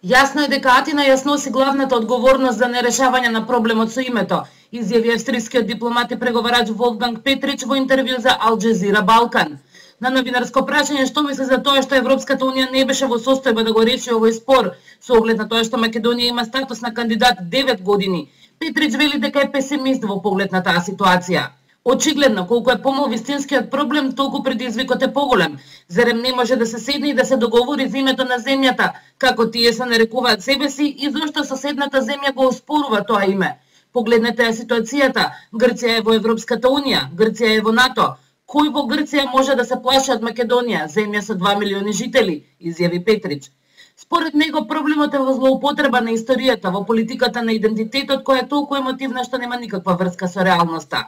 Јасно е дека Атина ја сноси главната одговорност за нерешавање на проблемот со името, изјави австрискиот дипломат и преговарач Волфганг Петрич во интервју за Ал Джезира Балкан. На новинарско прашање што мисли за тоа што Европската унија не беше во состојба да го реши овој спор, со оглед на тоа што Македонија има статус на кандидат 9 години, Петрич вели дека е песимист во поглед на таа ситуација. Очигледно, колку е помал вистинскиот проблем, толку предизвикот е поголем. Зарем не може да се седне и да се договори за името на земјата, како тие се нарекуваат себе си и зошто соседната земја го оспорува тоа име. Погледнете ја ситуацијата. Грција е во Европската унија, Грција е во НАТО. Кој во Грција може да се плаши од Македонија, земја со 2 милиони жители, изјави Петрич. Според него проблемот е во злоупотреба на историјата, во политиката на идентитетот која е толку емотивна што нема никаква врска со реалноста.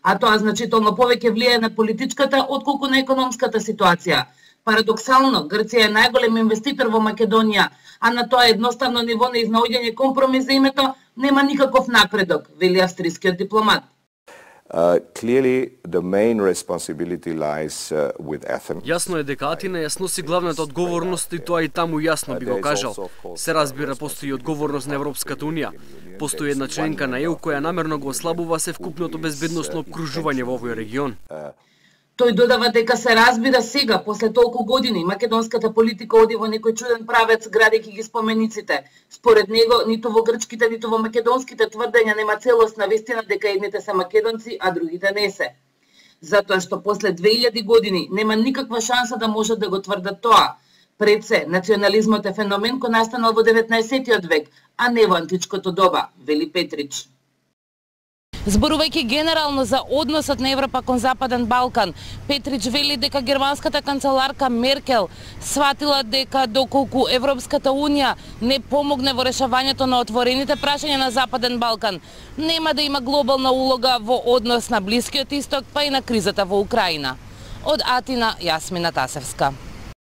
А тоа значително повеќе влијае на политичката отколку на економската ситуација. Парадоксално, Грција е најголем инвеститор во Македонија, а на тоа едноставно ниво на изнаоѓање компромис за името нема никаков напредок, вели австрискиот дипломат. Јасно е дека Атина ја сноси главната одговорност и тоа и таму јасно би го кажал. Се разбира, постои одговорност на Европската унија. Постои една членка на ЕУ која намерно го ослабува севкупното безбедносно обкружување во овој регион. Тој додава дека се разбира сега, после толку години, македонската политика оди во некој чуден правец, градејќи ги спомениците. Според него, ниту во грчките, ниту во македонските тврдења нема целосна вистина дека едните се македонци, а другите не се. Затоа што после 2000 години нема никаква шанса да можат да го тврдат тоа. Пред се, национализмот е феномен кој настанал во 19. век, а не во античкото доба, вели Петрич. Зборувајќи генерално за односот на Европа кон Западен Балкан, Петрич вели дека германската канцеларка Меркел сватила дека доколку Европската унија не помогне во решавањето на отворените прашања на Западен Балкан, нема да има глобална улога во однос на Блискиот Исток, па и на кризата во Украина. Од Атина, Јасмина Тасевска.